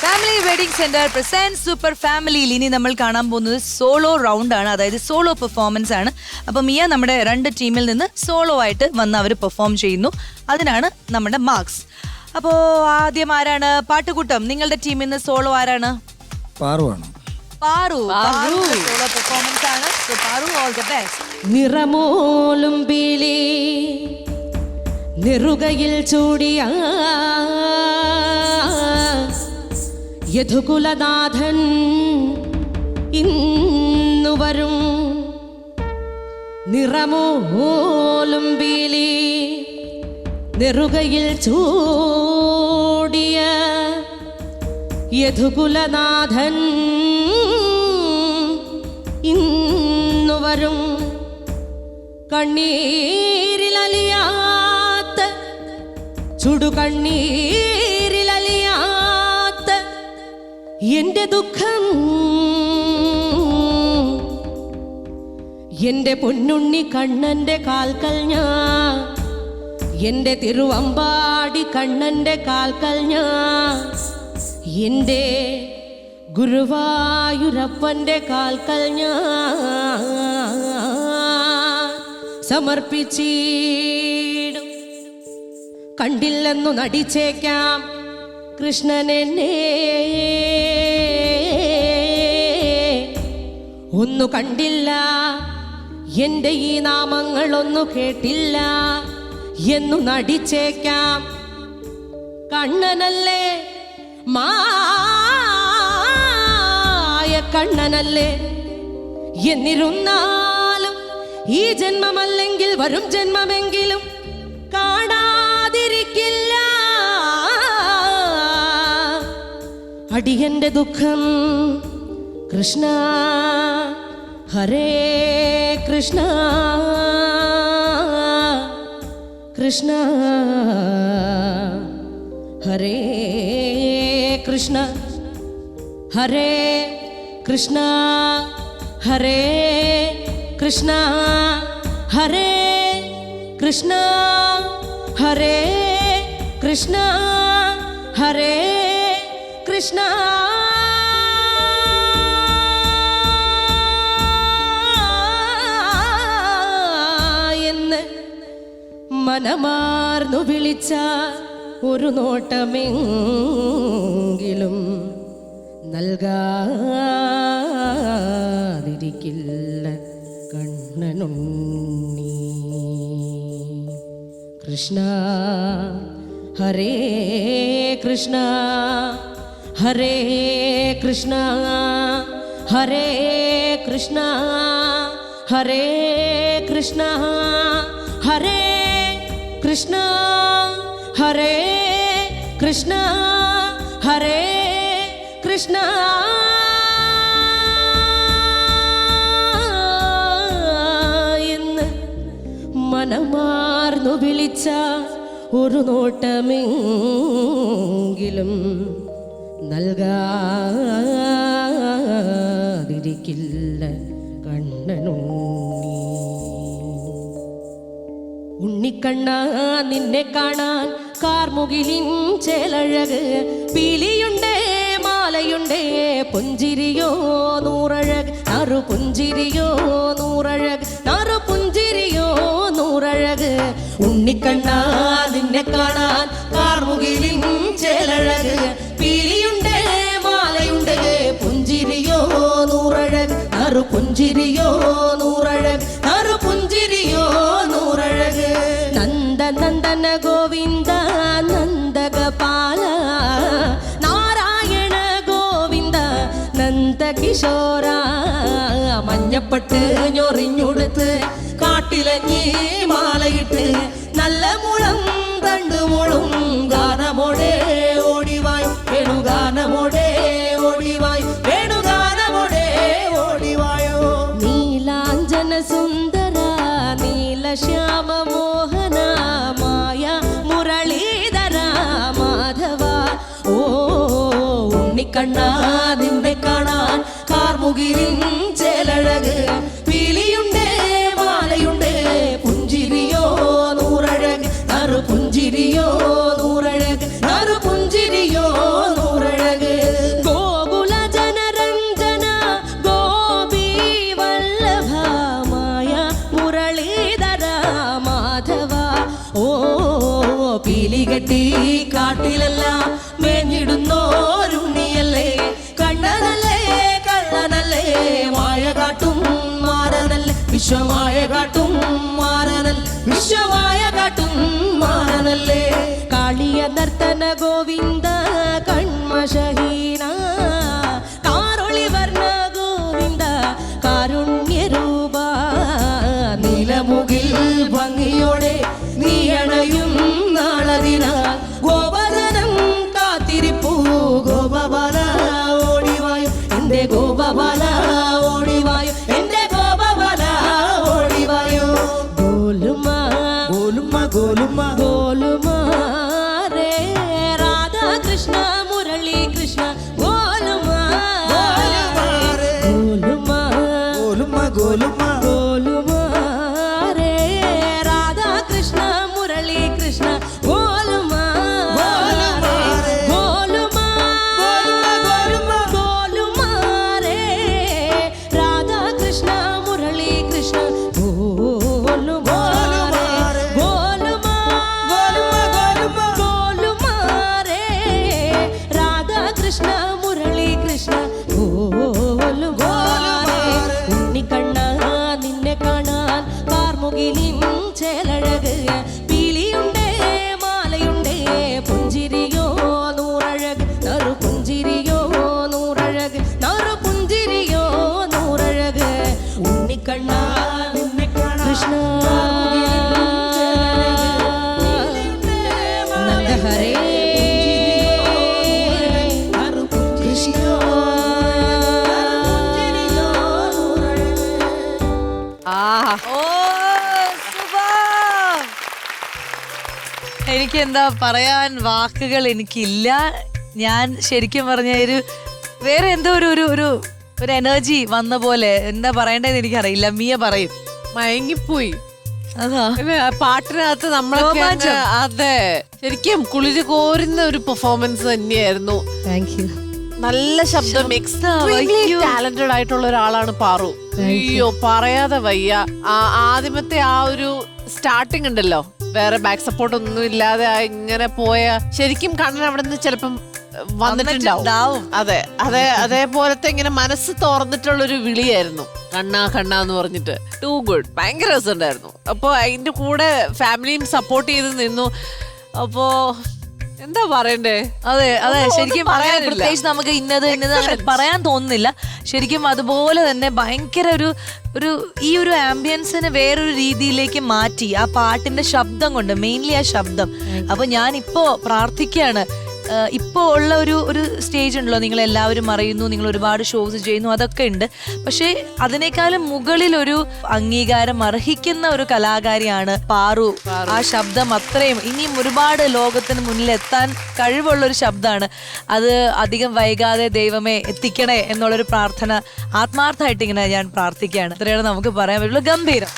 Family wedding centre present super ഫാമിലിയിൽ ഇനി നമ്മൾ കാണാൻ പോകുന്നത് സോളോ റൗണ്ട് ആണ്, അതായത് സോളോ പെർഫോമൻസ് ആണ്. അപ്പൊ മിയ നമ്മുടെ 2 ടീമിൽ നിന്ന് സോളോ ആയിട്ട് വന്ന് അവർ പെർഫോം ചെയ്യുന്നു. അതിനാണ് നമ്മുടെ മാർക്സ്. അപ്പോ ആദ്യം ആരാണ്? പാട്ടുകൂട്ടം, നിങ്ങളുടെ ടീമിൽ നിന്ന് സോളോ ആരാണ്? പാറു സോളോ പെർഫോമൻസ് ആണ്. Paaru, all the best. നിറമോലും പീലി നെറുകയിൽ ചൂടിയ യദുകുലനാഥൻ ഇന്നു വരും. നിറമോലും പീലി നെറുകയിൽ ചൂടിയ യദുകുലനാഥൻ ഇന്നു വരും. കണ്ണീരിലലിയാത്ത ചുടുകണ്ണീരിലലിയാത്ത എന്റെ ദുഃഖം എന്റെ പൊന്നുണ്ണി കണ്ണന്റെ കാൽക്കൽ ഞാൻ, എന്റെ തിരുവമ്പാടി കണ്ണന്റെ കാൽക്കൽ ഞാൻ, എന്റെ ഗുരുവായൂരപ്പന്റെ കാൽക്കൽ ഞാൻ സമർപ്പിച്ചിടും. കണ്ടില്ലെന്നു നടിച്ചേക്കാം കൃഷ്ണനെന്നെ, ഒന്നു കണ്ടില്ല എൻ്റെ ഈ നാമങ്ങളൊന്നു കേട്ടില്ല എന്നു നടിച്ചേക്കാം. കണ്ണനല്ലേ, മായ കണ്ണനല്ലേ, എന്നിരുന്നാലും ഈ ജന്മമല്ലെങ്കിൽ വരും ജന്മമെങ്കിലും കാണാതിരിക്കില്ല അടിയന്റെ ദുഃഖം. കൃഷ്ണ ഹരേ കൃഷ്ണ, കൃഷ്ണ ഹരേ കൃഷ്ണ, ഹരേ കൃഷ്ണ, ഹരേ കൃഷ്ണ, ഹരേ കൃഷ്ണ, ഹരേ കൃഷ്ണ, ഹരേ കൃഷ്ണ. എന്ന് മനമാർന്നു വിളിച്ച ഒരു നോട്ടമെങ്കിലും നൽകാതിരിക്കില്ല കണ്ണനുണ്ണി. കൃഷ്ണ ഹരേ കൃഷ്ണ, ഹരേ കൃഷ്ണ, ഹരേ കൃഷ്ണ, ഹരേ കൃഷ്ണ, ഹരേ കൃഷ്ണ, ഹരേ കൃഷ്ണ, ഹരേ കൃഷ്ണ. എന്ന് മനമാർന്നു വിളിച്ച ഒരു നോട്ടമെങ്കിലും നൽകാതിരിക്കില്ല കണ്ണനുണ്ണി. ഉണ്ണിക്കണ്ണ നിന്നെ കാണാൻ കാർമുകിലിൻ ചേലഴക്, പീലിയുണ്ടേ മാലയുണ്ടേ പുഞ്ചിരിയോ നൂറഴക്, നറു പുഞ്ചിരിയോ നൂറഴക്, നറു പുഞ്ചിരിയോ നൂറഴക്. ഉണ്ണിക്കണ്ണ നിന്നെ കാണാൻ കാർമുകിലിൻ ചേലഴക്, പീലിയുണ്ടേ മാലയുണ്ടേ പുഞ്ചിരിയോ നൂറഴക്, നറു പുഞ്ചിരിയോ നൂറഴക്, നറു പുഞ്ചിരിയോ നൂറഴക്. നന്ദനന്ദന ഗോവിന്ദ നന്ദഗപാല, നാരായണ ഗോവിന്ദ നന്ദകിശോര. മഞ്ഞപ്പട്ട് ഞൊറിഞ്ഞുടുത്ത് കാട്ടിലഞ്ഞി മാലയിട്ട് നല്ല മുളം തണ്ടു മുളും ഗാനമോടെ ഓടിവായ് വേണുഗാനമോടെ ഓടിവായ് വേണുഗാനമോടെ ഓടിവായോ. നീലാഞ്ജന സുന്ദര നീലശ്യാമ മോഹന മായ മുരളീധര മാധവ. ഓ ഉണ്ണിക്കണ്ണ നിന്നെ കാണാൻ കാർമുകിലിൻ ചേലഴക്, പീലിയുണ്ടേ മാലയുണ്ടേ പുഞ്ചിരിയോ നൂറഴക്, നറു പുഞ്ചിരിയോ നൂറഴക്, നറു പുഞ്ചിരിയോ നൂറഴക്. കാനന ഗോവിന്ദ കൺമഷഹീന കാരൊളി വർണ്ണ ഗോവിന്ദ കാരുണ്യരൂപ നീലമുകിൽ ഭംഗിയോടെ നീ അണയും നാളതിനാൽ ഗോപദനം കാത്തിരിപ്പൂ ഗോപബാല ഓടിവായു എന്റെ ഗോപബാല ഓടിവായു എന്റെ ഗോപബാല ഓടിവായു ഗോലുമ ഗോലുമ്മ ഗോലുമ്മ ഗോലുമ രേ രാധാ കൃഷ്ണ മുരളി കൃഷ്ണ ഗോലുമ ഗോലുമ ഗോലുമ്മ ഗോലുമ്മ ഗോലുമ രേ രാധാ കൃഷ്ണ മുരളി കൃഷ്ണ ഗോലുമ ഗോലുമ ഗോലുമ രേ രാധാ കൃഷ്ണ മുരളി കൃഷ്ണ ഗോലുമ ഗോലുമ ഗോലുമ രേ രാധാ കൃഷ്ണ മുരളി കൃഷ്ണ ഗോലുമ ഉണ്ണിക്കണ്ണ നിന്നെ കാണാൻ കാർമുകിലിൻ ചേലഴക് പീലിയുണ്ടേ മാലയുണ്ടേ പുഞ്ചിരിയോ നൂറഴക് നറു പുഞ്ചിരിയോ നൂറഴക് നറു പുഞ്ചിരിയോ നൂറഴക് ഉണ്ണിക്കണ്ണ നിന്നെ കാണാൻ കൃഷ്ണ നന്ദഹരേ കൃഷ്ണ ഓ super. എനിക്ക് എന്താ പറയാൻ വാക്കുകൾ എനിക്കില്ല. ഞാൻ ശരിക്കും പറഞ്ഞ വേറെ എന്തോ ഒരു എനർജി വന്ന പോലെ എന്താ പറയണ്ടേന്ന് എനിക്കറിയില്ല. മിയ പറയും. മയങ്ങിപ്പോയി. അതാ ആ പാട്ടിനകത്ത് നമ്മളൊക്കെ അങ്ങ് അതെ ശരിക്കും കുളിര് കോരുന്ന ഒരു പെർഫോമൻസ് തന്നെയായിരുന്നു. Thank you. നല്ല ശബ്ദം, എക്സ്ട്രീംലി ടാലന്റഡ് ആയിട്ടുള്ള ഒരാളാണ് പാറു. അയ്യോ പറയാതെ വയ്യ. ആദ്യമത്തെ ആ ഒരു സ്റ്റാർട്ടിങ് ഉണ്ടല്ലോ, വേറെ ബാക്ക് സപ്പോർട്ട് ഒന്നും ഇല്ലാതെ ഇങ്ങനെ പോയ ശരിക്കും കണ്ണൻ അവിടെ നിന്ന് ചിലപ്പം വന്നിട്ടുണ്ടാവും. അതെ അതെ അതേപോലത്തെ ഇങ്ങനെ മനസ്സ് തുറന്നിട്ടുള്ളൊരു വിളിയായിരുന്നു കണ്ണാ കണ്ണാ എന്ന് പറഞ്ഞിട്ട്. Too good. ഭയങ്കര രസമുണ്ടായിരുന്നു. അപ്പൊ അതിന്റെ കൂടെ ഫാമിലിയും സപ്പോർട്ട് ചെയ്ത് നിന്നു. അപ്പോ എന്താ പറയണ്ടേ? അതെ ശരിക്കും പറയാൻ പ്രത്യേകിച്ച് നമുക്ക് ഇന്നത് അങ്ങനെ പറയാൻ തോന്നുന്നില്ല. ശരിക്കും അതുപോലെ തന്നെ ഭയങ്കര ഈ ഒരു ആംബിയൻസിനെ വേറൊരു രീതിയിലേക്ക് മാറ്റി ആ പാട്ടിന്റെ ശബ്ദം കൊണ്ട്, മെയിൻലി ആ ശബ്ദം. അപ്പൊ ഞാനിപ്പോ പ്രാർത്ഥിക്കുകയാണ്, ഇപ്പോൾ ഉള്ള ഒരു സ്റ്റേജ് ഉണ്ടല്ലോ, നിങ്ങൾ എല്ലാവരും അറിയുന്നു, നിങ്ങൾ ഒരുപാട് ഷോസ് ചെയ്യുന്നു, അതൊക്കെ ഉണ്ട്. പക്ഷേ അതിനേക്കാളും മുകളിൽ ഒരു അംഗീകാരം അർഹിക്കുന്ന ഒരു കലാകാരിയാണ് പാറു. ആ ശബ്ദം അത്രയും ഇനിയും ഒരുപാട് ലോകത്തിന് മുന്നിൽ എത്താൻ കഴിവുള്ള ഒരു ശബ്ദമാണ്. അത് അധികം വൈകാതെ ദൈവമേ എത്തിക്കണേ എന്നുള്ളൊരു പ്രാർത്ഥന ആത്മാർത്ഥമായിട്ട് ഇങ്ങനെ ഞാൻ പ്രാർത്ഥിക്കുകയാണ്. ഇത്രയാണ് നമുക്ക് പറയാൻ പറ്റുള്ളൂ. ഗംഭീരം.